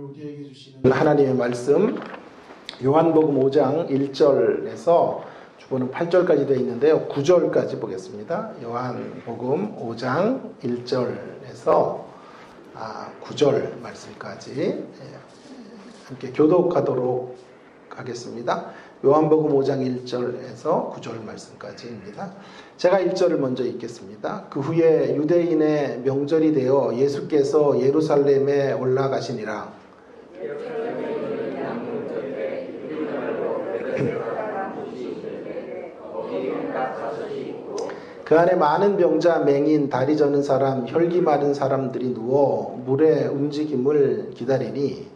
계획해 주시는 하나님의 말씀 요한복음 5장 1절에서 주보는 8절까지 되어 있는데요. 9절까지 보겠습니다. 요한복음 5장 1절에서 9절 말씀까지 함께 교독하도록 하겠습니다. 요한복음 5장 1절에서 9절 말씀까지입니다. 제가 1절을 먼저 읽겠습니다. 그 후에 유대인의 명절이 되어 예수께서 예루살렘에 올라가시니라. 그 안에 많은 병자, 맹인, 다리 저는 사람, 혈기 마른 사람들이 누워 물의 움직임을 기다리니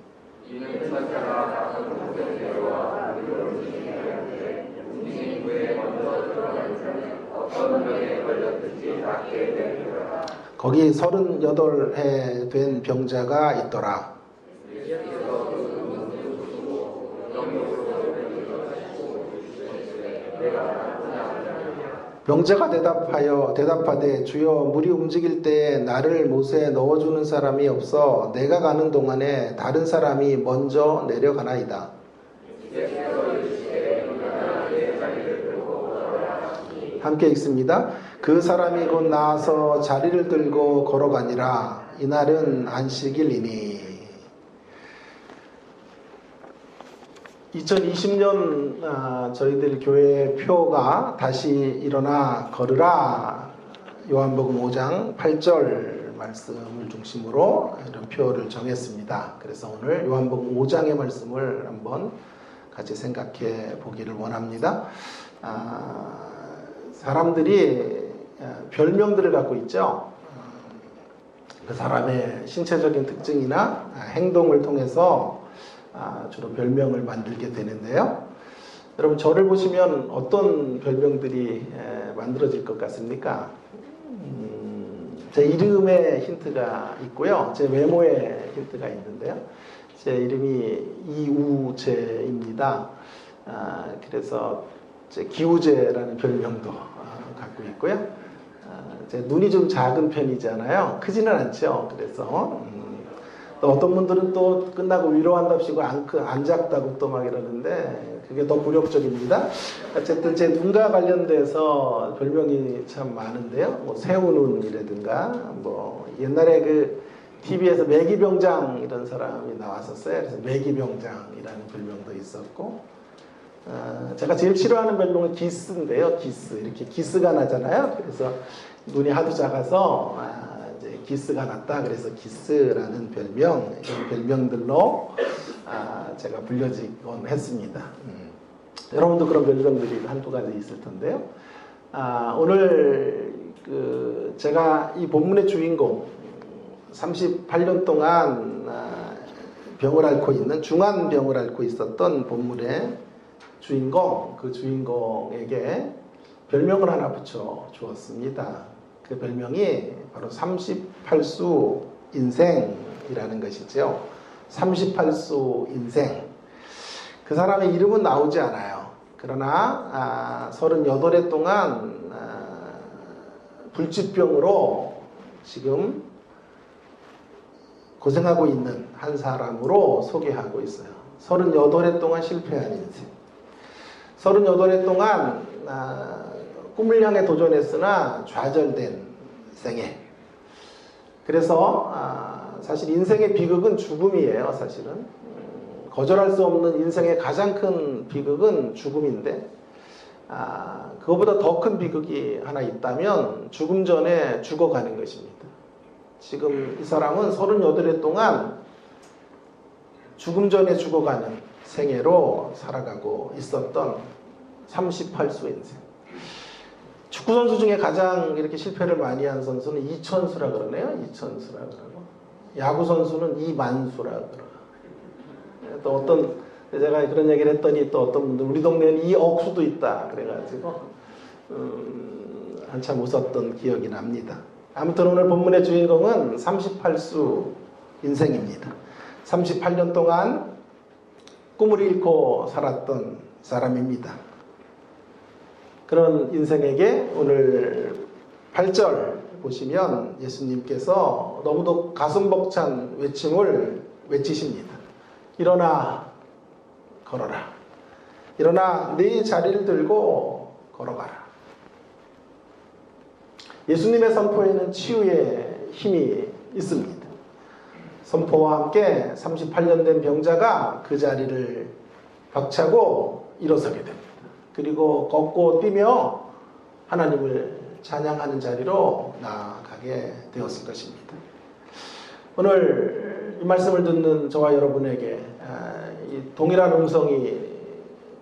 거기 38해 된 병자가 있더라. 병자가 대답하되 주여 물이 움직일 때에 나를 못에 넣어주는 사람이 없어 내가 가는 동안에 다른 사람이 먼저 내려가나이다. 함께 읽습니다. 그 사람이 곧 나와서 자리를 들고 걸어가니라. 이날은 안식일이니. 2020년 저희들 교회 표가 다시 일어나 걸으라. 요한복음 5장 8절 말씀을 중심으로 이런 표를 정했습니다. 그래서 오늘 요한복음 5장의 말씀을 한번 같이 생각해 보기를 원합니다. 사람들이 별명들을 갖고 있죠. 그 사람의 신체적인 특징이나 행동을 통해서 주로 별명을 만들게 되는데요. 여러분 저를 보시면 어떤 별명들이 만들어질 것 같습니까? 제 이름에 힌트가 있고요. 제 외모에 힌트가 있는데요. 제 이름이 이우재입니다. 그래서 제 기우제라는 별명도 갖고 있고요. 제 눈이 좀 작은 편이잖아요. 크지는 않죠. 그래서 또 어떤 분들은 또 끝나고 위로한답시고 안 작다고 또 막 이러는데 그게 더 굴욕적입니다. 어쨌든 제 눈과 관련돼서 별명이 참 많은데요. 뭐 새우눈이라든가 뭐 옛날에 그 TV에서 매기병장 이런 사람이 나왔었어요. 그래서 매기병장이라는 별명도 있었고 제가 제일 싫어하는 별명은 기스인데요. 기스. 이렇게 기스가 나잖아요. 그래서 눈이 하도 작아서 이제 기스가 났다. 그래서 기스라는 별명, 이런 별명들로 제가 불려지곤 했습니다. 여러분도 그런 별명들이 한두 가지 있을 텐데요. 오늘 제가 이 본문의 주인공 38년 동안 병을 앓고 있는 중환병을 앓고 있었던 본문의 주인공, 그 주인공에게 별명을 하나 붙여 주었습니다. 그 별명이 바로 38수 인생이라는 것이죠. 38수 인생. 그 사람의 이름은 나오지 않아요. 그러나 38해 동안 불치병으로 지금 고생하고 있는 한 사람으로 소개하고 있어요. 38해 동안 실패한 인생. 38해 동안 꿈을 향해 도전했으나 좌절된 생애. 그래서 사실 인생의 비극은 죽음이에요. 사실은 거절할 수 없는 인생의 가장 큰 비극은 죽음인데 그거보다 더 큰 비극이 하나 있다면 죽음 전에 죽어가는 것입니다. 지금 이 사람은 38해 동안 죽음 전에 죽어가는 생애로 살아가고 있었던 38수 인생. 축구선수 중에 가장 이렇게 실패를 많이 한 선수는 이천수라 그러네요. 이천수라 그러고. 야구선수는 이만수라 그러고. 또 어떤, 제가 그런 얘기를 했더니 또 어떤 분들, 우리 동네에는 이억수도 있다. 그래가지고, 한참 웃었던 기억이 납니다. 아무튼 오늘 본문의 주인공은 38수 인생입니다. 38년 동안 꿈을 잃고 살았던 사람입니다. 그런 인생에게 오늘 8절 보시면 예수님께서 너무도 가슴 벅찬 외침을 외치십니다. 일어나 걸어라. 일어나 네 자리를 들고 걸어가라. 예수님의 선포에는 치유의 힘이 있습니다. 선포와 함께 38년 된 병자가 그 자리를 박차고 일어서게 됩니다. 그리고 걷고 뛰며 하나님을 찬양하는 자리로 나아가게 되었을 것입니다. 오늘 이 말씀을 듣는 저와 여러분에게 이 동일한 음성이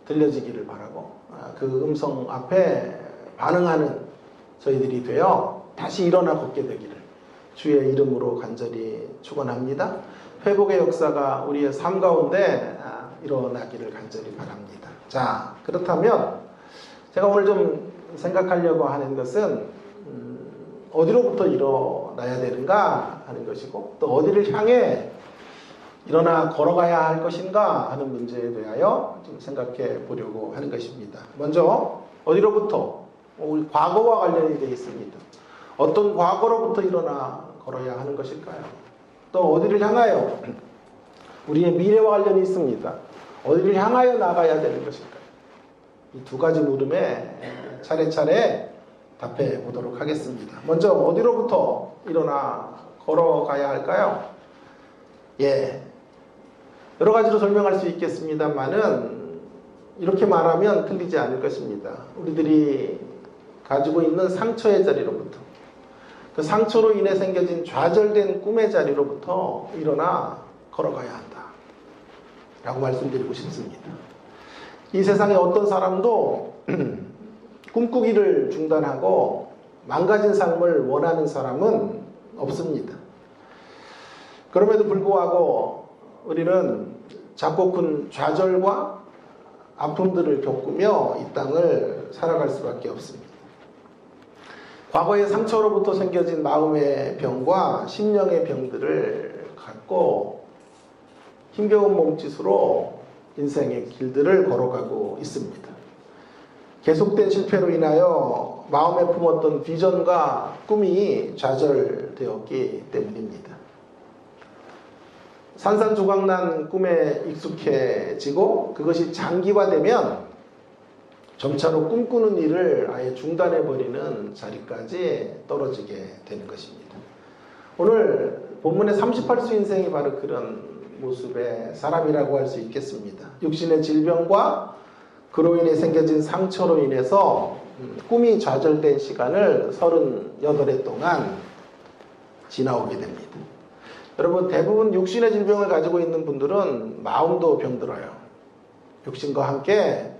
들려지기를 바라고 그 음성 앞에 반응하는 저희들이 되어 다시 일어나 걷게 되기를 주의 이름으로 간절히 축원합니다. 회복의 역사가 우리의 삶 가운데 일어나기를 간절히 바랍니다. 자, 그렇다면 제가 오늘 좀 생각하려고 하는 것은 어디로부터 일어나야 되는가 하는 것이고 또 어디를 향해 일어나 걸어가야 할 것인가 하는 문제에 대하여 좀 생각해 보려고 하는 것입니다. 먼저 어디로부터? 우리 과거와 관련이 되어 있습니다. 어떤 과거로부터 일어나 걸어야 하는 것일까요? 또 어디를 향하여? 우리의 미래와 관련이 있습니다. 어디를 향하여 나가야 되는 것일까요? 이 두 가지 물음에 차례차례 답해 보도록 하겠습니다. 먼저 어디로부터 일어나 걸어가야 할까요? 여러 가지로 설명할 수 있겠습니다만은 이렇게 말하면 틀리지 않을 것입니다. 우리들이 가지고 있는 상처의 자리로부터, 그 상처로 인해 생겨진 좌절된 꿈의 자리로부터 일어나 걸어가야 한다 라고 말씀드리고 싶습니다. 이 세상에 어떤 사람도 꿈꾸기를 중단하고 망가진 삶을 원하는 사람은 없습니다. 그럼에도 불구하고 우리는 작고 큰 좌절과 아픔들을 겪으며 이 땅을 살아갈 수밖에 없습니다. 과거의 상처로부터 생겨진 마음의 병과 심령의 병들을 갖고 힘겨운 몸짓으로 인생의 길들을 걸어가고 있습니다. 계속된 실패로 인하여 마음에 품었던 비전과 꿈이 좌절되었기 때문입니다. 산산조각난 꿈에 익숙해지고 그것이 장기화되면 점차로 꿈꾸는 일을 아예 중단해버리는 자리까지 떨어지게 되는 것입니다. 오늘 본문의 38수 인생이 바로 그런 모습의 사람이라고 할 수 있겠습니다. 육신의 질병과 그로 인해 생겨진 상처로 인해서 꿈이 좌절된 시간을 38해 동안 지나오게 됩니다. 여러분, 대부분 육신의 질병을 가지고 있는 분들은 마음도 병들어요. 육신과 함께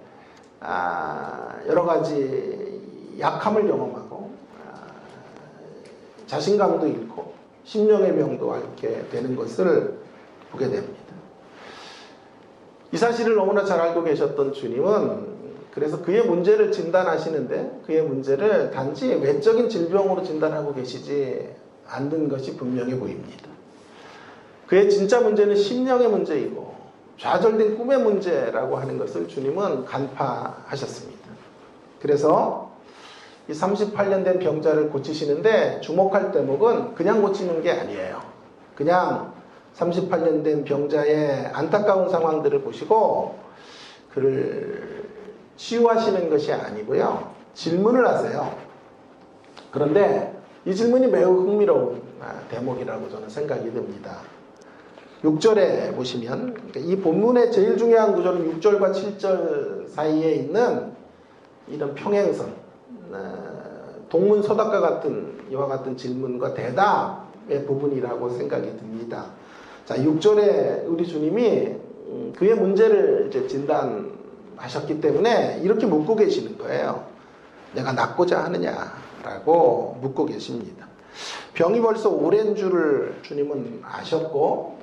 여러 가지 약함을 경험하고 자신감도 잃고 심령의 병도 앓게 되는 것을 보게 됩니다. 이 사실을 너무나 잘 알고 계셨던 주님은 그래서 그의 문제를 진단하시는데 그의 문제를 단지 외적인 질병으로 진단하고 계시지 않는 것이 분명해 보입니다. 그의 진짜 문제는 심령의 문제이고 좌절된 꿈의 문제라고 하는 것을 주님은 간파하셨습니다. 그래서 이 38년 된 병자를 고치시는데 주목할 대목은 그냥 고치는 게 아니에요. 그냥 38년 된 병자의 안타까운 상황들을 보시고 그를 치유하시는 것이 아니고요. 질문을 하세요. 그런데 이 질문이 매우 흥미로운 대목이라고 저는 생각이 듭니다. 6절에 보시면 이 본문의 제일 중요한 구절은 6절과 7절 사이에 있는 이런 평행선, 동문서답과 같은 이와 같은 질문과 대답의 부분이라고 생각이 듭니다. 자, 6절에 우리 주님이 그의 문제를 이제 진단하셨기 때문에 이렇게 묻고 계시는 거예요. 내가 낫고자 하느냐라고 묻고 계십니다. 병이 벌써 오랜 줄을 주님은 아셨고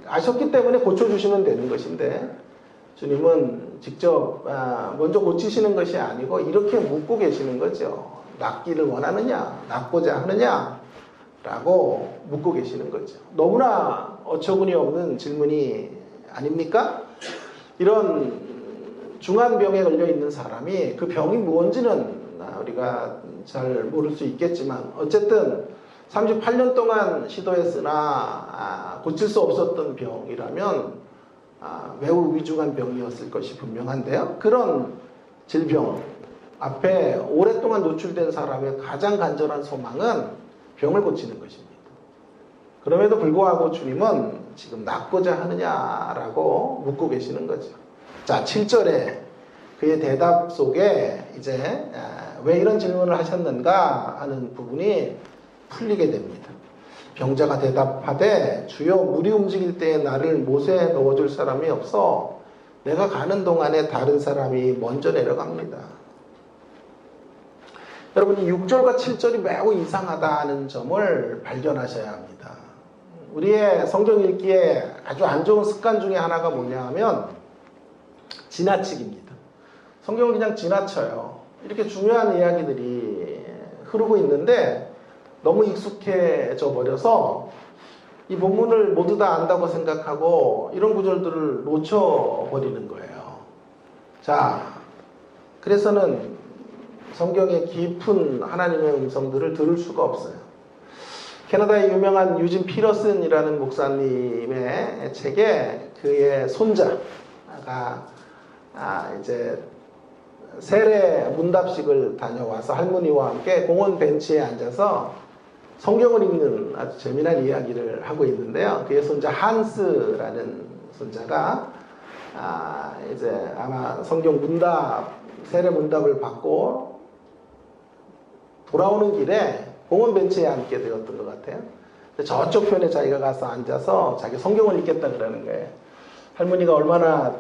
아셨기 때문에 고쳐주시면 되는 것인데 주님은 직접 먼저 고치시는 것이 아니고 이렇게 묻고 계시는 거죠. 낫기를 원하느냐, 낫고자 하느냐 라고 묻고 계시는 거죠. 너무나 어처구니 없는 질문이 아닙니까? 이런 중한 병에 걸려 있는 사람이 그 병이 뭔지는 우리가 잘 모를 수 있겠지만 어쨌든 38년 동안 시도했으나 고칠 수 없었던 병이라면 매우 위중한 병이었을 것이 분명한데요. 그런 질병 앞에 오랫동안 노출된 사람의 가장 간절한 소망은 병을 고치는 것입니다. 그럼에도 불구하고 주님은 지금 낫고자 하느냐라고 묻고 계시는 거죠. 자, 7절에 그의 대답 속에 이제 왜 이런 질문을 하셨는가 하는 부분이 풀리게 됩니다. 병자가 대답하되 주여 물이 움직일 때에 나를 못에 넣어줄 사람이 없어 내가 가는 동안에 다른 사람이 먼저 내려갑니다. 여러분, 이 6절과 7절이 매우 이상하다는 점을 발견하셔야 합니다. 우리의 성경 읽기에 아주 안 좋은 습관 중에 하나가 뭐냐 하면 지나치기입니다. 성경을 그냥 지나쳐요. 이렇게 중요한 이야기들이 흐르고 있는데 너무 익숙해져 버려서 이 본문을 모두 다 안다고 생각하고 이런 구절들을 놓쳐버리는 거예요. 자, 그래서는 성경의 깊은 하나님의 음성들을 들을 수가 없어요. 캐나다의 유명한 유진 피러슨이라는 목사님의 책에 그의 손자가 이제 세례 문답식을 다녀와서 할머니와 함께 공원 벤치에 앉아서 성경을 읽는 아주 재미난 이야기를 하고 있는데요. 그의 손자 한스라는 손자가 이제 아마 성경 문답, 세례 문답을 받고 돌아오는 길에 공원 벤치에 앉게 되었던 것 같아요. 저쪽 편에 자기가 가서 앉아서 자기 성경을 읽겠다 그러는 거예요. 할머니가 얼마나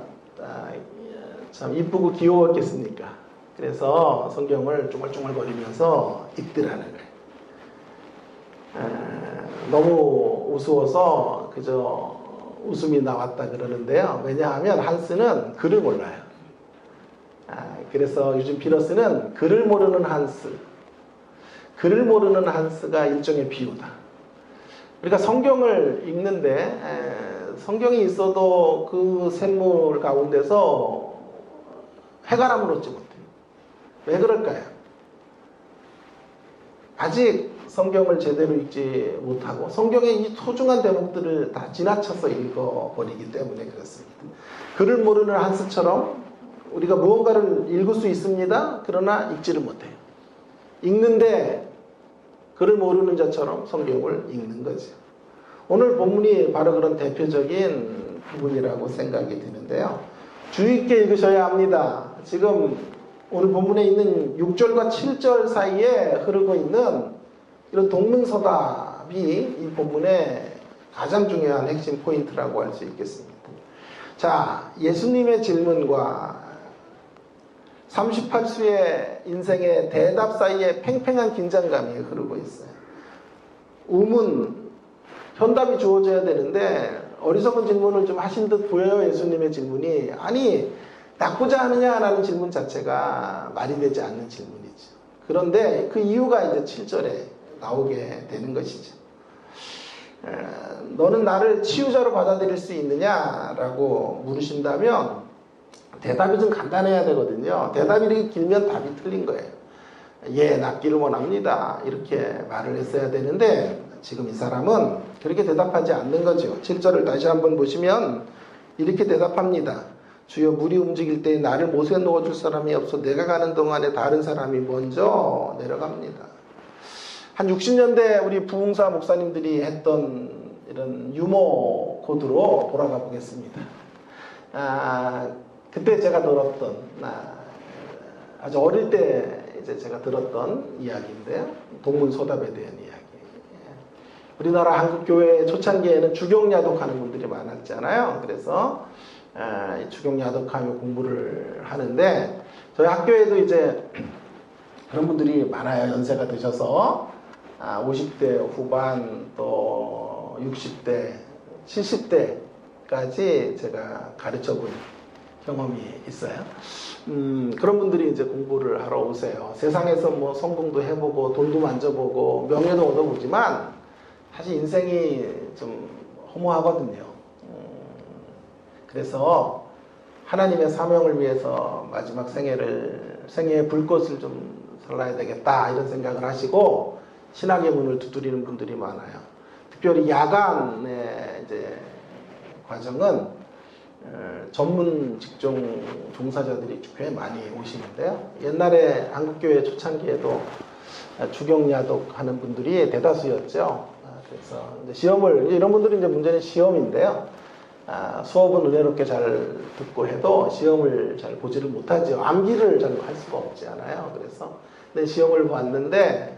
참 이쁘고 귀여웠겠습니까? 그래서 성경을 중얼중얼거리면서 읽더라는 거예요. 너무 우스워서 그저 웃음이 나왔다 그러는데요. 왜냐하면 한스는 글을 몰라요. 그래서 유진 피러스는 글을 모르는 한스, 글을 모르는 한스가 일종의 비유다. 우리가 성경을 읽는데 성경이 있어도 그 샘물 가운데서 해가람을 얻지 못해요. 왜 그럴까요? 아직 성경을 제대로 읽지 못하고 성경의 이 소중한 대목들을 다 지나쳐서 읽어버리기 때문에 그렇습니다. 글을 모르는 한스처럼 우리가 무언가를 읽을 수 있습니다. 그러나 읽지를 못해요. 읽는데 글을 모르는 자처럼 성경을 읽는 거죠. 오늘 본문이 바로 그런 대표적인 부분이라고 생각이 드는데요. 주의 있게 읽으셔야 합니다. 지금 오늘 본문에 있는 6절과 7절 사이에 흐르고 있는 이런 동문서답이 이 본문의 가장 중요한 핵심 포인트라고 할 수 있겠습니다. 자, 예수님의 질문과 38수의 인생의 대답 사이에 팽팽한 긴장감이 흐르고 있어요. 현답이 주어져야 되는데 어리석은 질문을 좀 하신 듯 보여요. 예수님의 질문이. 아니, 낫고자 하느냐라는 질문 자체가 말이 되지 않는 질문이죠. 그런데 그 이유가 이제 7절에 나오게 되는 것이죠. 너는 나를 치유자로 받아들일 수 있느냐라고 물으신다면 대답이 좀 간단해야 되거든요. 대답이 이렇게 길면 답이 틀린 거예요. 예, 낫기를 원합니다. 이렇게 말을 했어야 되는데 지금 이 사람은 그렇게 대답하지 않는 거죠. 7절을 다시 한번 보시면 이렇게 대답합니다. 주여 물이 움직일 때 나를 못에 넣어줄 사람이 없어 내가 가는 동안에 다른 사람이 먼저 내려갑니다. 한 60년대 우리 부흥사 목사님들이 했던 이런 유머 코드로 돌아가 보겠습니다. 그때 제가 들었던 아주 어릴 때 이제 제가 들었던 이야기인데요. 동문서답에 대한 이야기. 우리나라 한국교회 초창기에는 주경야독하는 분들이 많았잖아요. 그래서 주경야독하며 공부를 하는데 저희 학교에도 이제 그런 분들이 많아요. 연세가 드셔서 50대 후반 또 60대 70대까지 제가 가르쳐본 경험이 있어요. 그런 분들이 이제 공부를 하러 오세요. 세상에서 뭐 성공도 해보고 돈도 만져보고 명예도 얻어보지만 사실 인생이 좀 허무하거든요. 그래서 하나님의 사명을 위해서 마지막 생애의 불꽃을 좀 살라야 되겠다 이런 생각을 하시고 신학의 문을 두드리는 분들이 많아요. 특별히 야간의 이제 과정은 전문 직종 종사자들이 꽤 많이 오시는데요. 옛날에 한국교회 초창기에도 주경야독 하는 분들이 대다수였죠. 그래서 이제 시험을, 이런 분들은 이제 문제는 시험인데요. 수업은 은혜롭게 잘 듣고 해도 시험을 잘 보지를 못하죠. 암기를 잘 할 수가 없지 않아요. 그래서 근데 시험을 봤는데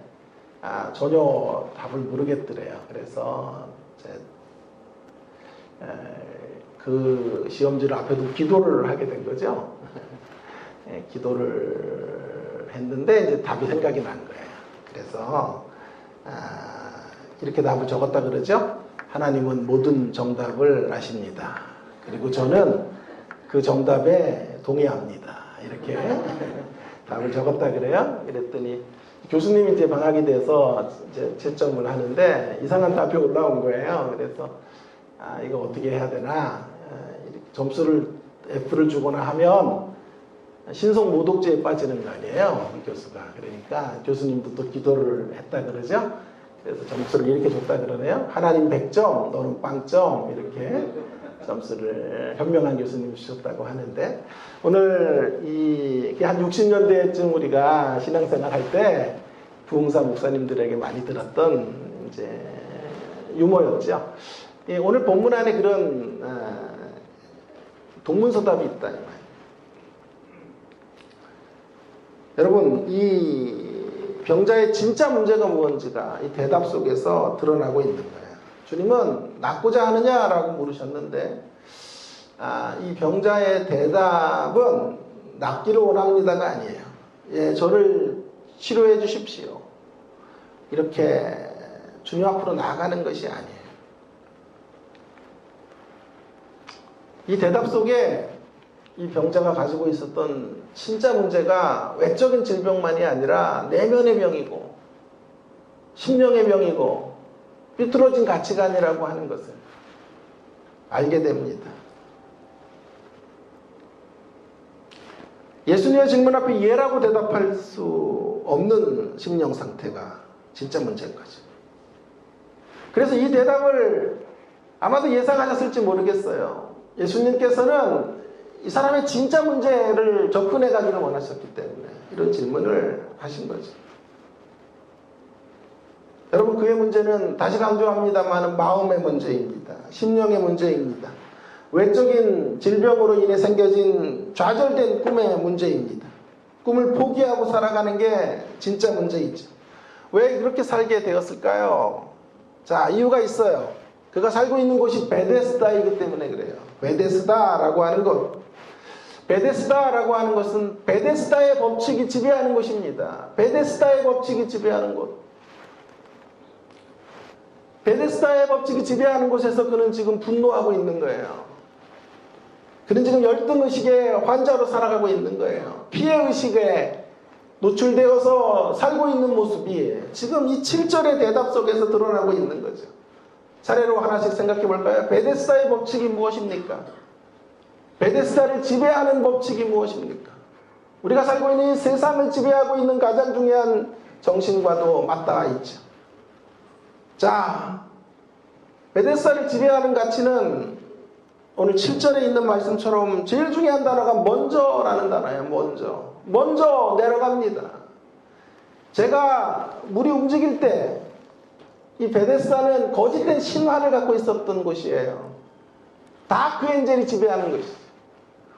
전혀 답을 모르겠더래요. 그래서 그 시험지를 앞에 두고 기도를 하게 된 거죠. 기도를 했는데 이제 답이 생각이 난 거예요. 그래서 이렇게 답을 적었다 그러죠. 하나님은 모든 정답을 아십니다. 그리고 저는 그 정답에 동의합니다. 이렇게 답을 적었다 그래요. 그랬더니 교수님이 이제 방학이 돼서 이제 채점을 하는데 이상한 답이 올라온 거예요. 그래서 이거 어떻게 해야 되나, 점수를 F를 주거나 하면 신속 모독죄에 빠지는 거 아니에요, 이 교수가. 그러니까 교수님도 또 기도를 했다 그러죠. 그래서 점수를 이렇게 줬다 그러네요. 하나님 100점, 너는 0점, 이렇게 점수를 현명한 교수님이 주셨다고 하는데, 오늘 한 60년대쯤 우리가 신앙생활 할 때 부흥사 목사님들에게 많이 들었던 이제 유머였죠. 오늘 본문 안에 그런 동문서답이 있다 이 말이에요. 여러분, 이 병자의 진짜 문제가 무엇인지가 이 대답 속에서 드러나고 있는 거예요. 주님은 낫고자 하느냐라고 물으셨는데, 이 병자의 대답은 낫기를 원합니다가 아니에요. 예, 저를 치료해 주십시오. 이렇게 주님 앞으로 나아가는 것이 아니에요. 이 대답 속에 이 병자가 가지고 있었던 진짜 문제가 외적인 질병만이 아니라 내면의 병이고 심령의 병이고 삐뚤어진 가치관이라고 하는 것을 알게 됩니다. 예수님의 질문 앞에 예라고 대답할 수 없는 심령 상태가 진짜 문제인 거죠. 그래서 이 대답을 아마도 예상하셨을지 모르겠어요. 예수님께서는 이 사람의 진짜 문제를 접근해 가기를 원하셨기 때문에 이런 질문을 하신 거죠. 여러분, 그의 문제는 다시 강조합니다만 마음의 문제입니다. 심령의 문제입니다. 외적인 질병으로 인해 생겨진 좌절된 꿈의 문제입니다. 꿈을 포기하고 살아가는 게 진짜 문제이죠. 왜 그렇게 살게 되었을까요? 자, 이유가 있어요. 그가 살고 있는 곳이 베데스다이기 때문에 그래요. 베데스다라고 하는 것. 베데스다라고 하는 것은 베데스다의 법칙이 지배하는 곳입니다. 베데스다의 법칙이 지배하는 곳. 베데스다의 법칙이 지배하는 곳에서 그는 지금 분노하고 있는 거예요. 그는 지금 열등의식의 환자로 살아가고 있는 거예요. 피해의식에 노출되어서 살고 있는 모습이 지금 이 7절의 대답 속에서 드러나고 있는 거죠. 차례로 하나씩 생각해 볼까요? 베데스다의 법칙이 무엇입니까? 베데스다를 지배하는 법칙이 무엇입니까? 우리가 살고 있는 이 세상을 지배하고 있는 가장 중요한 정신과도 맞닿아 있죠. 자, 베데스다를 지배하는 가치는 오늘 7절에 있는 말씀처럼 제일 중요한 단어가 먼저라는 단어예요. 먼저 내려갑니다. 제가 물이 움직일 때 이 베데스다는 거짓된 신화를 갖고 있었던 곳이에요. 다크 엔젤이 지배하는 것이죠.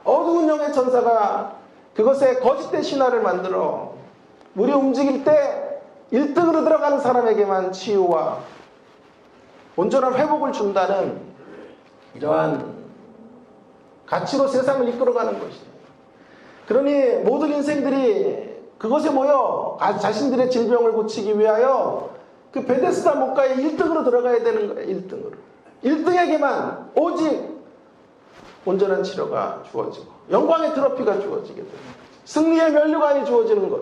어두운 영의 천사가 그것에 거짓된 신화를 만들어 물이 움직일 때 1등으로 들어가는 사람에게만 치유와 온전한 회복을 준다는 이러한 가치로 세상을 이끌어가는 것이에요. 그러니 모든 인생들이 그것에 모여 자신들의 질병을 고치기 위하여 그 베데스다 목가에 1등으로 들어가야 되는 거예요. 1등으로. 1등에게만 오직 온전한 치료가 주어지고 영광의 트로피가 주어지게 되는 거죠. 승리의 면류관이 주어지는 것.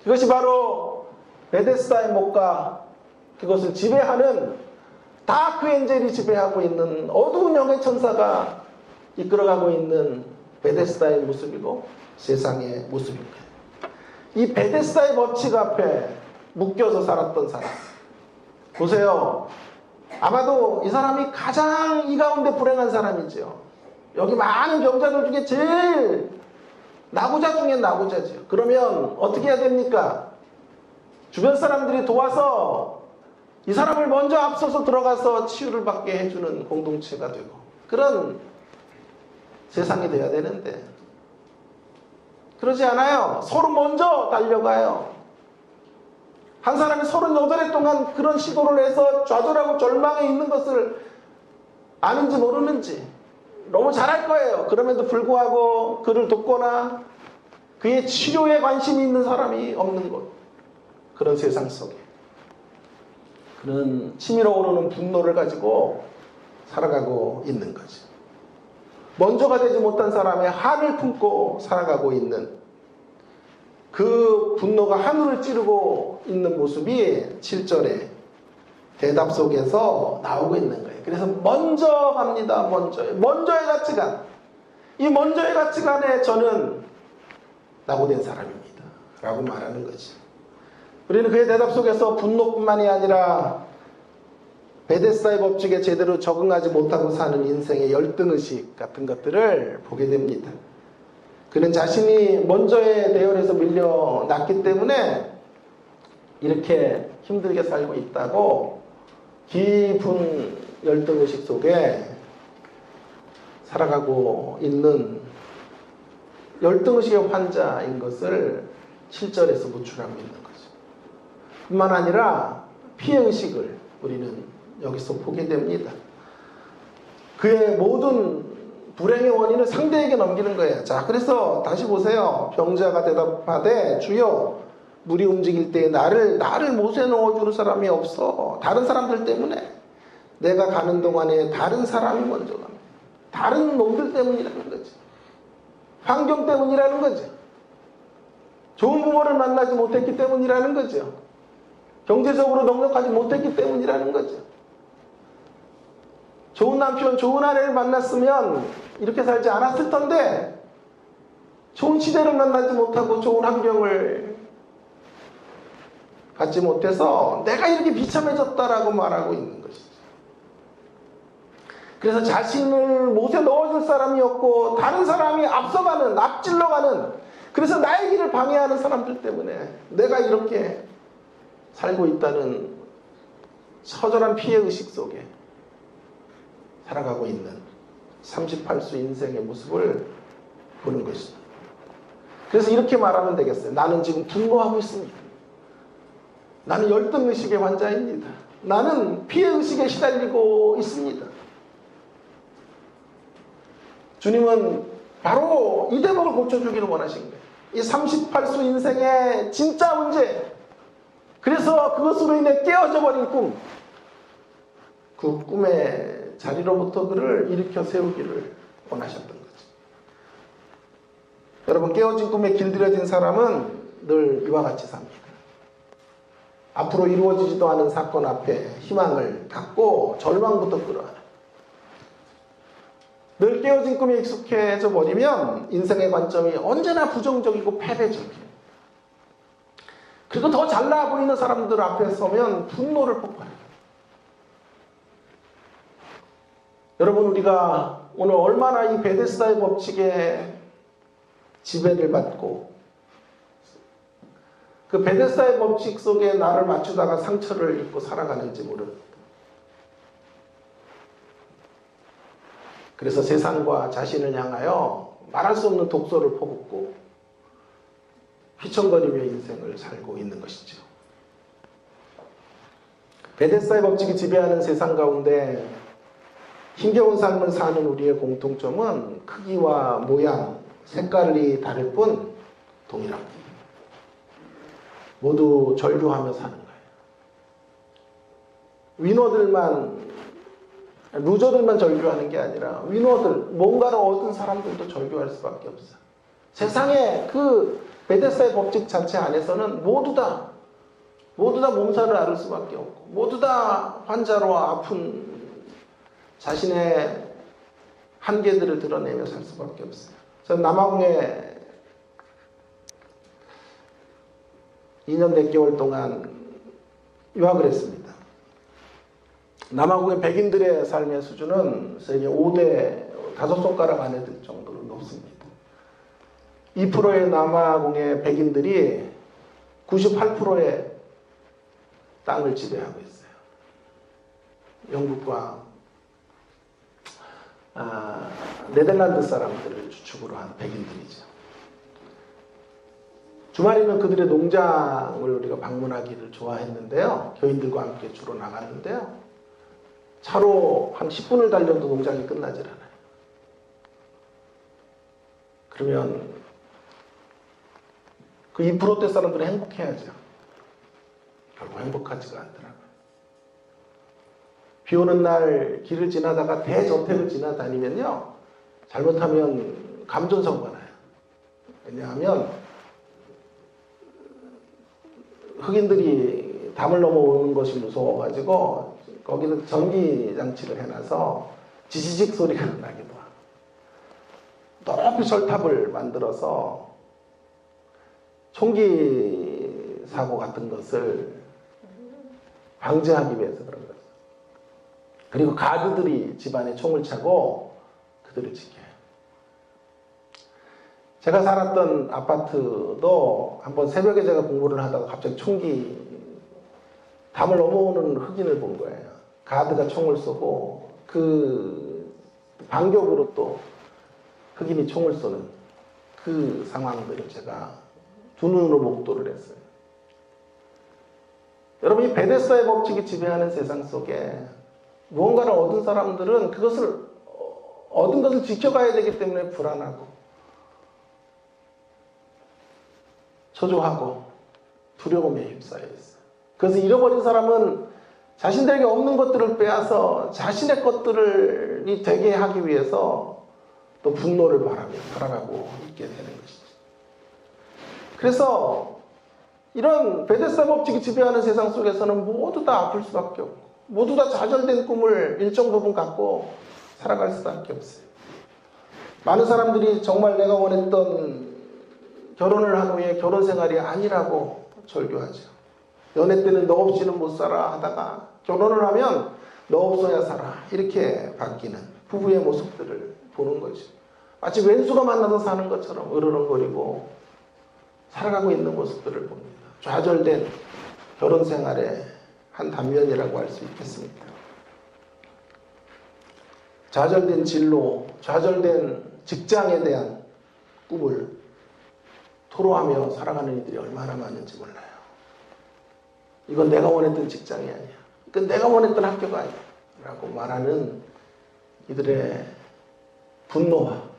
그것이 바로 베데스다의 목가, 그것을 지배하는 다크 엔젤이 지배하고 있는 어두운 영의 천사가 이끌어가고 있는 베데스다의 모습이고 세상의 모습입니다. 이 베데스다의 법칙 앞에 묶여서 살았던 사람. 보세요. 아마도 이 사람이 가장 이 가운데 불행한 사람이죠. 여기 많은 병자들 중에 제일 나고자 중에 나고자죠. 그러면 어떻게 해야 됩니까? 주변 사람들이 도와서 이 사람을 먼저 앞서서 들어가서 치유를 받게 해주는 공동체가 되고, 그런 세상이 돼야 되는데 그러지 않아요. 서로 먼저 달려가요. 한 사람이 38해 동안 그런 시도를 해서 좌절하고 절망해 있는 것을 아는지 모르는지 너무 잘할 거예요. 그럼에도 불구하고 그를 돕거나 그의 치료에 관심이 있는 사람이 없는 것. 그런 세상 속에 그는 치밀어 오르는 분노를 가지고 살아가고 있는 거죠. 먼저가 되지 못한 사람의 한을 품고 살아가고 있는 그 분노가 하늘을 찌르고 있는 모습이 7절에 대답 속에서 나오고 있는 거예요. 그래서 먼저 갑니다. 먼저의 가치관. 이 먼저의 가치관에 저는 낙오된 사람입니다 라고 말하는 거지. 우리는 그의 대답 속에서 분노뿐만이 아니라 베데스다의 법칙에 제대로 적응하지 못하고 사는 인생의 열등의식 같은 것들을 보게 됩니다. 그는 자신이 먼저의 대열에서 밀려났기 때문에 이렇게 힘들게 살고 있다고 깊은 열등의식 속에 살아가고 있는 열등의식의 환자인 것을 7절에서 노출하고 있는 거죠. 뿐만 아니라 피해의식을 우리는 여기서 보게 됩니다. 그의 모든 불행의 원인을 상대에게 넘기는 거예요. 자, 그래서 다시 보세요. 병자가 대답하되 주여 물이 움직일 때 나를 못에 넣어주는 사람이 없어. 다른 사람들 때문에 내가 가는 동안에 다른 사람이 먼저 갑니다. 다른 놈들 때문이라는 거지. 환경 때문이라는 거지. 좋은 부모를 만나지 못했기 때문이라는 거죠. 경제적으로 넉넉하지 못했기 때문이라는 거죠. 좋은 남편, 좋은 아내를 만났으면 이렇게 살지 않았을 텐데 좋은 시대를 만나지 못하고 좋은 환경을 갖지 못해서 내가 이렇게 비참해졌다라고 말하고 있는 것이죠. 그래서 자신을 못에 넣어줄 사람이 없고 다른 사람이 앞서가는, 앞질러가는, 그래서 나의 길을 방해하는 사람들 때문에 내가 이렇게 살고 있다는 처절한 피해의식 속에 살아가고 있는 38수 인생의 모습을 보는 것이죠. 그래서 이렇게 말하면 되겠어요. 나는 지금 분노하고 있습니다. 나는 열등의식의 환자입니다. 나는 피해의식에 시달리고 있습니다. 주님은 바로 이 대목을 고쳐주기를 원하신 거예요. 이 38수 인생의 진짜 문제, 그래서 그것으로 인해 깨어져 버린 꿈, 그 꿈의 자리로부터 그를 일으켜 세우기를 원하셨던 거죠. 여러분, 깨어진 꿈에 길들여진 사람은 늘 이와 같이 삽니다. 앞으로 이루어지지도 않은 사건 앞에 희망을 갖고 절망부터 끌어안아요. 늘 깨어진 꿈에 익숙해져 버리면 인생의 관점이 언제나 부정적이고 패배적이에요. 그리고 더 잘나 보이는 사람들 앞에 서면 분노를 폭발해요. 여러분, 우리가 오늘 얼마나 이 베데스다의 법칙에 지배를 받고 그 베데스다의 법칙 속에 나를 맞추다가 상처를 입고 살아가는지 모릅니다. 그래서 세상과 자신을 향하여 말할 수 없는 독소를 퍼붓고 휘청거리며 인생을 살고 있는 것이죠. 베데스다의 법칙이 지배하는 세상 가운데 힘겨운 삶을 사는 우리의 공통점은 크기와 모양, 색깔이 다를 뿐 동일합니다. 모두 절규하며 사는 거예요. 루저들만 절규하는 게 아니라 위너들, 뭔가를 얻은 사람들도 절규할 수밖에 없어요. 세상에 그 베데스다의 법칙 자체 안에서는 모두 다 몸살을 앓을 수밖에 없고 모두 다 환자로 아픈 자신의 한계들을 드러내며 살 수밖에 없어요. 저는 남아공에 2년 몇 개월 동안 유학을 했습니다. 남아공의 백인들의 삶의 수준은 세계 5대 다섯 손가락 안에 들 정도로 높습니다. 2%의 남아공의 백인들이 98%의 땅을 지배하고 있어요. 영국과 네덜란드 사람들을 주축으로 한 백인들이죠. 주말에는 그들의 농장을 우리가 방문하기를 좋아했는데요. 교인들과 함께 주로 나갔는데요. 차로 한 10분을 달려도 농장이 끝나질 않아요. 그러면 그 2%대 사람들은 행복해야죠. 결국 행복하지가 않더라고요. 비 오는 날 길을 지나다가 대저택을 지나다니면요. 잘못하면 감전사고가 나요. 왜냐하면 흑인들이 담을 넘어오는 것이 무서워가지고 거기는 전기장치를 해놔서 지지직 소리가 나기도 하고 높이 철탑을 만들어서 총기 사고 같은 것을 방지하기 위해서 그런 거죠. 그리고 가드들이 집안에 총을 차고 그들을 지켜요. 제가 살았던 아파트도 한번 새벽에 제가 공부를 하다가 갑자기 총기 담을 넘어오는 흑인을 본 거예요. 가드가 총을 쏘고 그 반격으로 또 흑인이 총을 쏘는 그 상황들을 제가 두 눈으로 목도를 했어요. 여러분, 이 베데스다의 법칙이 지배하는 세상 속에 무언가를 얻은 사람들은 그것을 얻은 것을 지켜가야 되기 때문에 불안하고 초조하고 두려움에 휩싸여 있어요. 그래서 잃어버린 사람은 자신들에게 없는 것들을 빼앗아 자신의 것들이 되게 하기 위해서 또 분노를 바라며 살아가고 있게 되는 것이죠. 그래서 이런 베데스다 법칙이 지배하는 세상 속에서는 모두 다 아플 수밖에 없고 모두 다 좌절된 꿈을 일정 부분 갖고 살아갈 수밖에 없어요. 많은 사람들이 정말 내가 원했던 결혼을 한 후에 결혼 생활이 아니라고 절교하죠. 연애 때는 너 없이는 못 살아 하다가 결혼을 하면 너 없어야 살아 이렇게 바뀌는 부부의 모습들을 보는 거죠. 마치 왼수가 만나서 사는 것처럼 으르렁거리고 살아가고 있는 모습들을 봅니다. 좌절된 결혼 생활의 한 단면이라고 할 수 있겠습니다. 좌절된 진로, 좌절된 직장에 대한 꿈을 토로하며 살아가는 이들이 얼마나 많은지 몰라요. 이건 내가 원했던 직장이 아니야. 이건 내가 원했던 학교가 아니야. 라고 말하는 이들의 분노와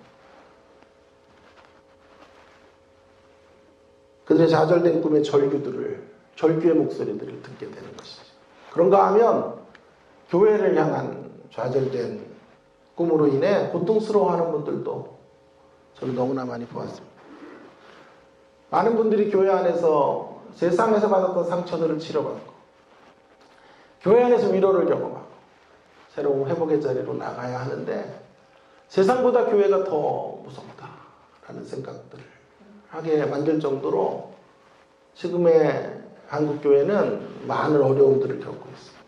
그들의 좌절된 꿈의 절규의 목소리들을 듣게 되는 것이죠. 그런가 하면 교회를 향한 좌절된 꿈으로 인해 고통스러워하는 분들도 저는 너무나 많이 보았습니다. 많은 분들이 교회 안에서 세상에서 받았던 상처들을 치료받고 교회 안에서 위로를 경험하고 새로운 회복의 자리로 나가야 하는데 세상보다 교회가 더 무섭다라는 생각들을 하게 만들 정도로 지금의 한국 교회는 많은 어려움들을 겪고 있습니다.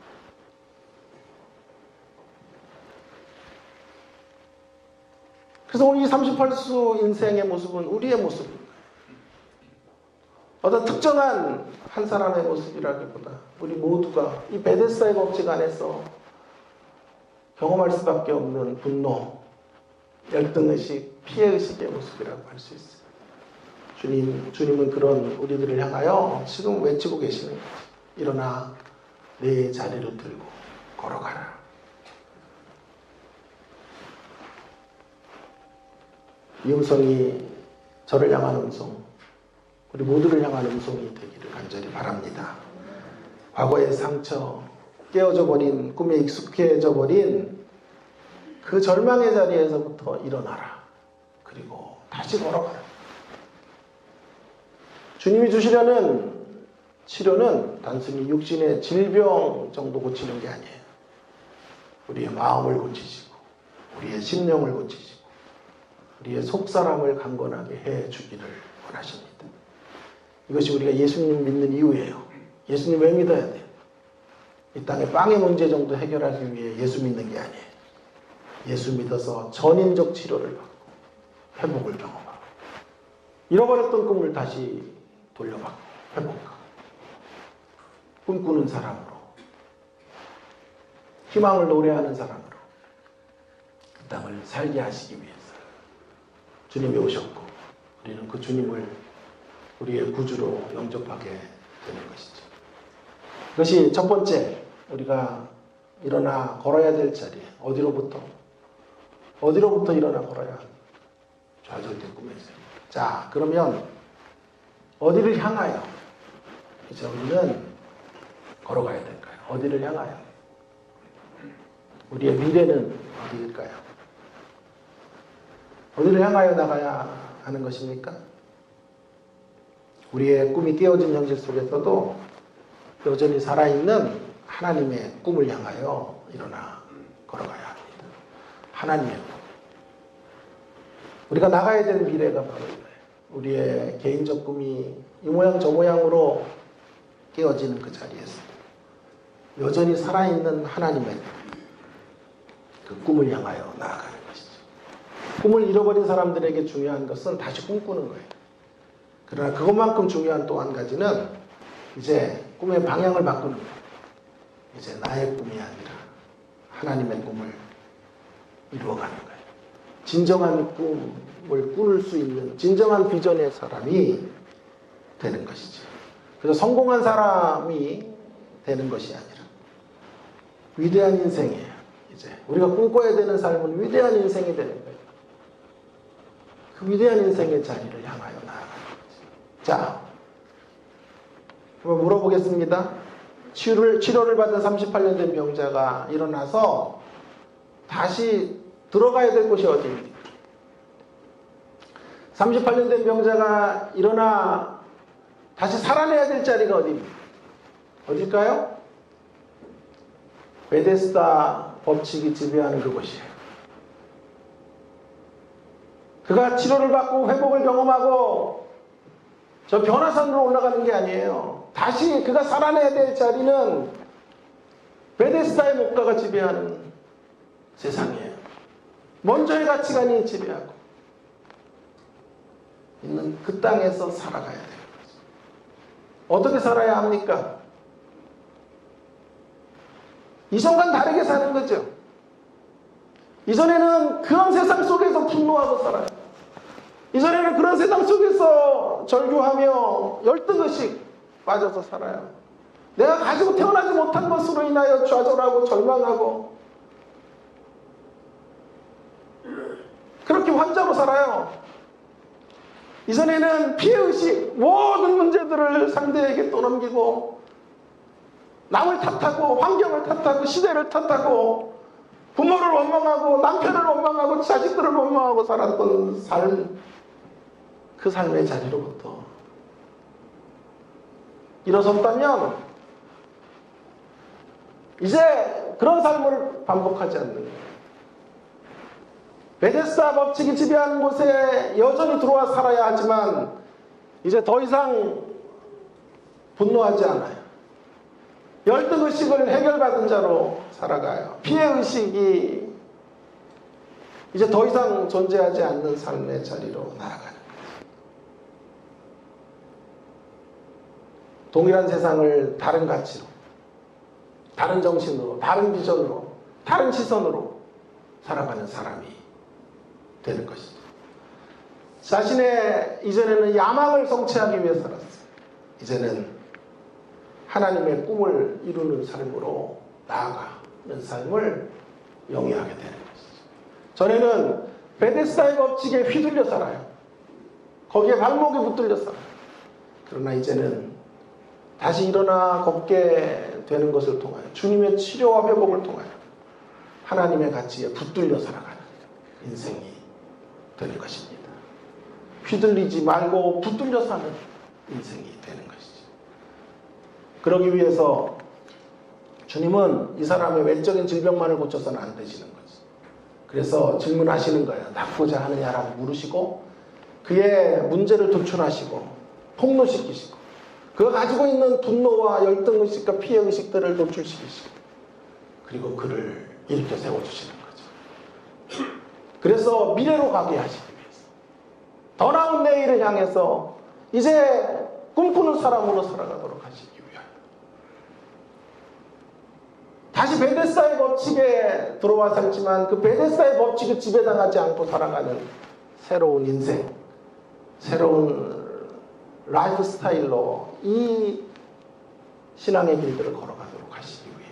그래서 오늘 이 38수 인생의 모습은 우리의 모습입니다. 어떤 특정한 한 사람의 모습이라기보다 우리 모두가 이 베데스다의 법칙 안에서 경험할 수밖에 없는 분노, 열등의식, 피해의식의 모습이라고 할 수 있어요. 주님은 그런 우리들을 향하여 지금 외치고 계시는 거죠. 일어나 내 자리를 들고 걸어가라. 이 음성이 저를 향한 음성, 우리 모두를 향한 음성이 되기를 간절히 바랍니다. 과거의 상처, 깨어져 버린, 꿈에 익숙해져 버린 그 절망의 자리에서부터 일어나라. 그리고 다시 걸어가라. 주님이 주시려는 치료는 단순히 육신의 질병 정도 고치는 게 아니에요. 우리의 마음을 고치시고 우리의 심령을 고치시고 우리의 속사람을 강건하게 해주기를 원하십니다. 이것이 우리가 예수님 믿는 이유예요. 예수님 왜 믿어야 돼요? 이 땅의 빵의 문제 정도 해결하기 위해 예수 믿는 게 아니에요. 예수 믿어서 전인적 치료를 받고 회복을 경험하고 잃어버렸던 꿈을 다시 돌려받고 회복하고 꿈꾸는 사람으로 희망을 노래하는 사람으로 그 땅을 살게 하시기 위해서 주님이 오셨고 우리는 그 주님을 우리의 구주로 영접하게 되는 것이죠. 그것이 첫 번째, 우리가 일어나 걸어야 될 자리. 어디로부터 일어나 걸어야 합니까? 좌절된 꿈에서. 자, 그러면 어디를 향하여 이제 우리는 걸어가야 될까요? 어디를 향하여? 우리의 미래는 어디일까요? 어디를 향하여 나가야 하는 것입니까? 우리의 꿈이 깨어진 현실 속에서도 여전히 살아있는 하나님의 꿈을 향하여 일어나 걸어가야 합니다. 하나님의 꿈. 우리가 나가야 될 미래가 바로 이거예요. 우리의 개인적 꿈이 이 모양 저 모양으로 깨어지는 그 자리에서 여전히 살아있는 하나님의 그 꿈을 향하여 나아가는 것이죠. 꿈을 잃어버린 사람들에게 중요한 것은 다시 꿈꾸는 거예요. 그러나 그것만큼 중요한 또 한 가지는 이제 꿈의 방향을 바꾸는 거예요. 이제 나의 꿈이 아니라 하나님의 꿈을 이루어가는 거예요. 진정한 꿈을 꾸는 수 있는 진정한 비전의 사람이 되는 것이죠. 그래서 성공한 사람이 되는 것이 아니라 위대한 인생이에요. 이제 우리가 꿈꿔야 되는 삶은 위대한 인생이 되는 거예요. 그 위대한 인생의 자리를 향하여 나아가는 거죠. 자, 한번 물어보겠습니다. 치료를 받은 38년 된 병자가 일어나서 다시 들어가야 될 곳이 어디입니까? 38년 된 병자가 일어나 다시 살아내야 될 자리가 어디입니까? 어딜까요? 베데스다 법칙이 지배하는 그곳이에요. 그가 치료를 받고 회복을 경험하고 저 변화산으로 올라가는 게 아니에요. 다시 그가 살아내야 될 자리는 베데스다의 목가가 지배하는 세상이에요. 먼저의 가치관이 지배하고 있는 그 땅에서 살아가야 돼요. 어떻게 살아야 합니까? 이전과는 다르게 사는 거죠. 이전에는 그런 세상 속에서 분노하고 살아요. 이전에는 그런 세상 속에서 절규하며 열등의식 빠져서 살아요. 내가 가지고 태어나지 못한 것으로 인하여 좌절하고 절망하고 그렇게 환자로 살아요. 이전에는 피해의식, 모든 문제들을 상대에게 떠넘기고 남을 탓하고 환경을 탓하고 시대를 탓하고 부모를 원망하고 남편을 원망하고 자식들을 원망하고 살았던 삶, 그 삶의 자리로부터 일어섰다면 이제 그런 삶을 반복하지 않는 거예요. 베데스다 법칙이 지배하는 곳에 여전히 들어와 살아야 하지만 이제 더 이상 분노하지 않아요. 열등의식을 해결받은 자로 살아가요. 피해의식이 이제 더 이상 존재하지 않는 삶의 자리로 나아가는 거예요. 동일한 세상을 다른 가치로, 다른 정신으로, 다른 비전으로, 다른 시선으로 살아가는 사람이 되는 것이죠. 자신의 이전에는 야망을 성취하기 위해 살았어요. 이제는 하나님의 꿈을 이루는 삶으로 나아가는 삶을 영위하게 되는 것이죠. 전에는 베데스다의 법칙에 휘둘려 살아요. 거기에 발목이 붙들려 살아요. 그러나 이제는 다시 일어나 걷게 되는 것을 통하여 주님의 치료와 회복을 통하여 하나님의 가치에 붙들려 살아가는 인생이 되는 것입니다. 휘둘리지 말고 붙들려 사는 인생이 되는 것이죠. 그러기 위해서 주님은 이 사람의 외적인 질병만을 고쳐서는 안 되시는 거죠. 그래서 질문하시는 거예요. 낫고자 하느냐라고 물으시고 그의 문제를 도출하시고 폭로시키시고 그가 가지고 있는 분노와 열등의식과 피해의식들을 노출시키시고 그리고 그를 일으켜 세워주시는 거죠. 그래서 미래로 가게 하시기 위해서, 더 나은 내일을 향해서 이제 꿈꾸는 사람으로 살아가도록 하시기 위하여, 다시 베데스다의 법칙에 들어와 살지만 그 베데스다의 법칙을 지배당하지 않고 살아가는 새로운 인생, 새로운 라이프 스타일로 이 신앙의 길들을 걸어가도록 하시기 위해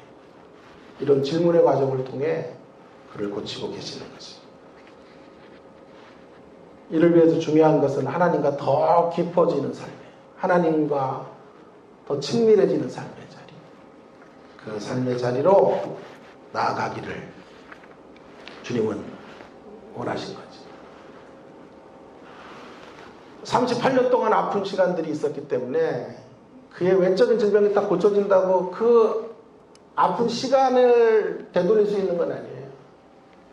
이런 질문의 과정을 통해 그를 고치고 계시는 것입니다. 이를 위해서 중요한 것은 하나님과 더 깊어지는 삶, 하나님과 더 친밀해지는 삶의 자리, 그 삶의 자리로 나아가기를 주님은 원하신 거죠. 38년 동안 아픈 시간들이 있었기 때문에 그의 외적인 질병이 딱 고쳐진다고 그 아픈 시간을 되돌릴 수 있는 건 아니에요.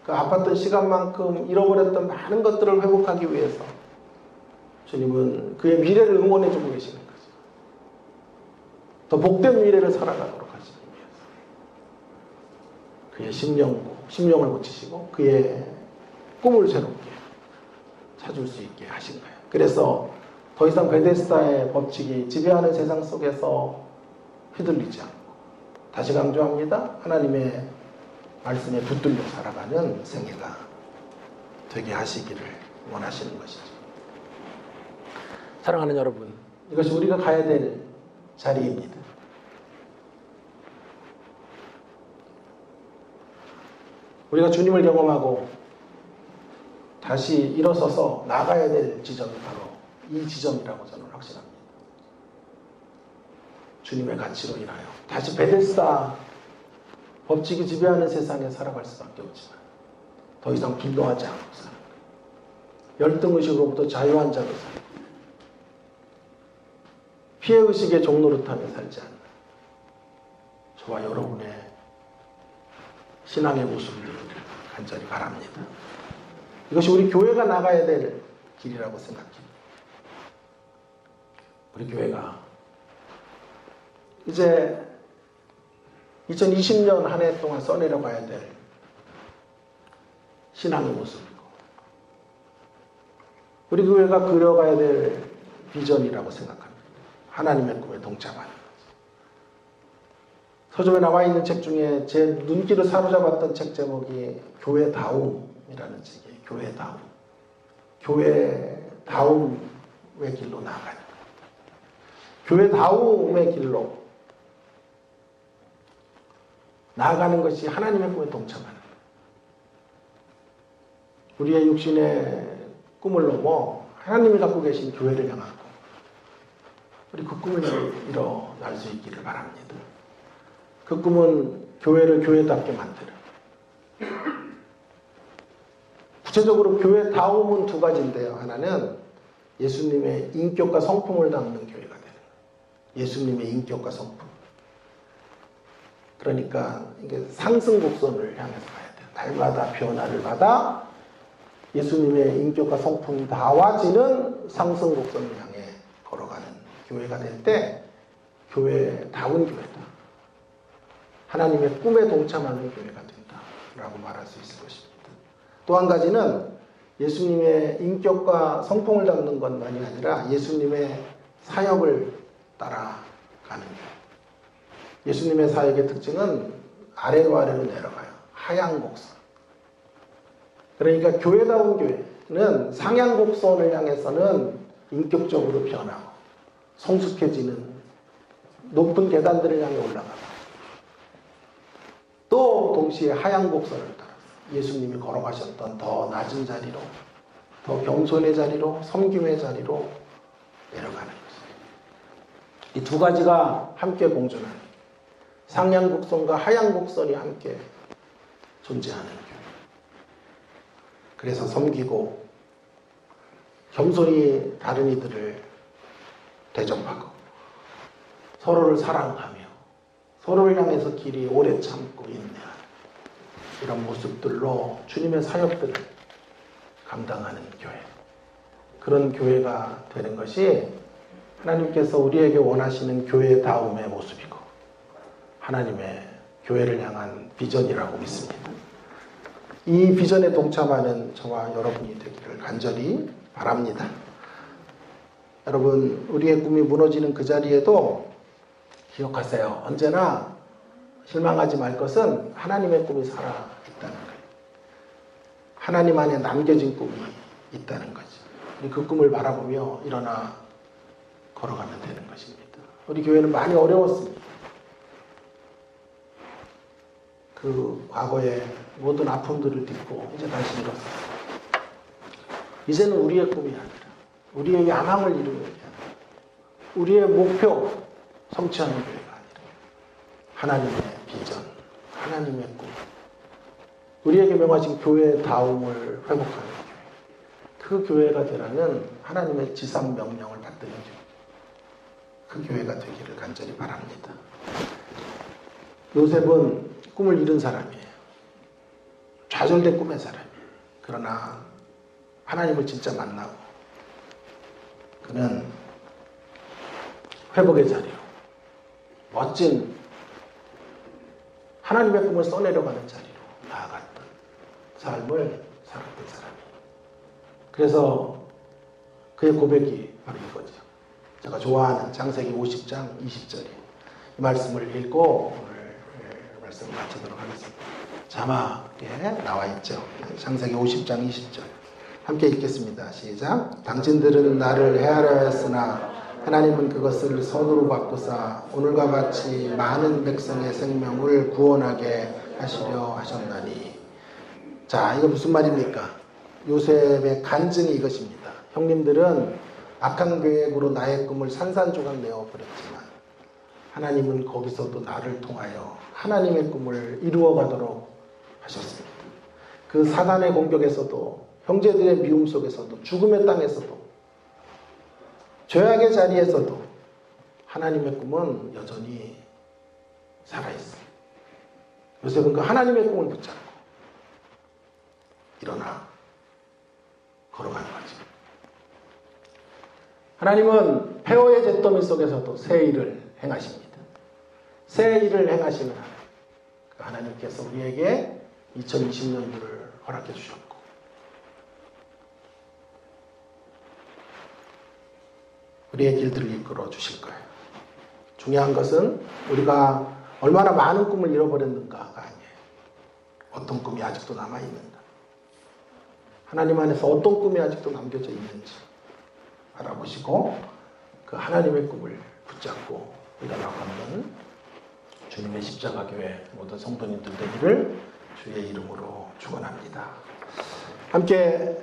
그 아팠던 시간만큼 잃어버렸던 많은 것들을 회복하기 위해서 주님은 그의 미래를 응원해주고 계시는 거죠. 더 복된 미래를 살아가도록 하시기 위해서 그의 심령을 고치시고 그의 꿈을 새롭게 찾을 수 있게 하신 거예요. 그래서 더 이상 베데스다의 법칙이 지배하는 세상 속에서 휘둘리지 않고, 다시 강조합니다, 하나님의 말씀에 붙들려 살아가는 생애가 되게 하시기를 원하시는 것이죠. 사랑하는 여러분, 이것이 우리가 가야 될 자리입니다. 우리가 주님을 경험하고 다시 일어서서 나가야 될 지점이 바로 이 지점이라고 저는 확신합니다. 주님의 가치로 인하여 다시 베데스다 법칙이 지배하는 세상에 살아갈 수밖에 없지만 더 이상 분노하지 않고 사는 거예요. 열등의식으로부터 자유한 자로 살고 피해의식의 종노릇하며 살지 않는 저와 여러분의 신앙의 모습을 간절히 바랍니다. 이것이 우리 교회가 나가야 될 길이라고 생각합니다. 우리 교회가 이제 2020년 한 해 동안 써내려가야 될 신앙의 모습이고, 우리 교회가 그려가야 될 비전이라고 생각합니다. 하나님의 꿈에 동참하는 거죠. 서점에 나와 있는 책 중에 제 눈길을 사로잡았던 책 제목이 교회다움이라는 책이에요. 교회다움. 교회다움의 길로 나아가는 거예요. 교회다움의 길로 나아가는 것이 하나님의 꿈에 동참하는 거예요. 우리의 육신의 꿈을 넘어 하나님이 갖고 계신 교회를 향하고 우리 그 꿈을 이뤄날 수 있기를 바랍니다. 그 꿈은 교회를 교회답게 만드는, 구체적으로 교회다움은 두 가지인데요. 하나는 예수님의 인격과 성품을 담는 교회가 되는 거예요. 예수님의 인격과 성품. 그러니까 이게 상승곡선을 향해서 가야 돼요. 날마다 변화를 받아 예수님의 인격과 성품이 다와지는 상승곡선을 향해 걸어가는 교회가 될 때 교회다운 교회다, 하나님의 꿈에 동참하는 교회가 된다라고 말할 수 있을 것입니다. 또 한 가지는 예수님의 인격과 성품을 담는 것만이 아니라 예수님의 사역을 따라가는 교회. 예수님의 사역의 특징은 아래로 내려가요. 하향곡선. 그러니까 교회다운 교회는 상향곡선을 향해서는 인격적으로 변하고 성숙해지는 높은 계단들을 향해 올라가고, 또 동시에 하향곡선을 따라서 예수님이 걸어가셨던 더 낮은 자리로, 더 겸손의 자리로, 섬김의 자리로 내려가는 것입니다. 이 두 가지가 함께 공존하는, 상향곡선과 하향곡선이 함께 존재하는 교회. 그래서 섬기고 겸손히 다른 이들을 대접하고 서로를 사랑하며 서로를 향해서 길이 오래 참고 인내하는 이런 모습들로 주님의 사역들을 감당하는 교회. 그런 교회가 되는 것이 하나님께서 우리에게 원하시는 교회다움의 모습이고 하나님의 교회를 향한 비전이라고 믿습니다. 이 비전에 동참하는 저와 여러분이 되기를 간절히 바랍니다. 여러분, 우리의 꿈이 무너지는 그 자리에도 기억하세요. 언제나 실망하지 말 것은 하나님의 꿈이 살아있다는 거예요. 하나님 안에 남겨진 꿈이 있다는 거죠. 우리 그 꿈을 바라보며 일어나 걸어가면 되는 것입니다. 우리 교회는 많이 어려웠습니다. 그 과거의 모든 아픔들을 딛고 이제 다시 일어섰어요. 이제는 우리의 꿈이 아니라 우리의 야망을 이루는 게 아니라 우리의 목표 성취하는 교회가 아니라 하나님의 비전, 하나님의 꿈, 우리에게 명하신 교회다움을 회복하는 교회, 그 교회가 되라는 하나님의 지상 명령을 받드는 교회, 그 교회가 되기를 간절히 바랍니다. 요셉은 꿈을 이룬 사람이에요. 좌절된 꿈의 사람이에요. 그러나 하나님을 진짜 만나고 그는 회복의 자리로 멋진 하나님의 꿈을 써내려가는 자리로 나아갔던 삶을 살았던 사람이에요. 그래서 그의 고백이 바로 이거죠. 제가 좋아하는 창세기 50장 20절이 이 말씀을 읽고 오늘 말씀을 마치도록 하겠습니다. 자막에 나와 있죠. 창세기 50장 20절 함께 읽겠습니다. 시작. 당신들은 나를 해하려 했으나 하나님은 그것을 선으로 바꾸사 오늘과 같이 많은 백성의 생명을 구원하게 하시려 하셨나니. 자, 이거 무슨 말입니까? 요셉의 간증이 이것입니다. 형님들은 악한 계획으로 나의 꿈을 산산조각 내어버렸지만 하나님은 거기서도 나를 통하여 하나님의 꿈을 이루어가도록 하셨습니다. 그 사단의 공격에서도 형제들의 미움 속에서도 죽음의 땅에서도 죄악의 자리에서도 하나님의 꿈은 여전히 살아있어요. 요셉은 그 하나님의 꿈을 붙잡고 일어나 걸어가는 거죠. 하나님은 폐허의 잿더미 속에서도 새 일을 행하십니다. 새 일을 행하시는 하나님. 그 하나님께서 우리에게 2020년도를 허락해 주셨고 우리의 길들을 이끌어 주실 거예요. 중요한 것은 우리가 얼마나 많은 꿈을 잃어버렸는가가 아니에요. 어떤 꿈이 아직도 남아있는가. 하나님 안에서 어떤 꿈이 아직도 남겨져 있는지 알아보시고 그 하나님의 꿈을 붙잡고 일어나가는 주님의 십자가교회 모든 성도님들 되기를 주의 이름으로 축원합니다. 함께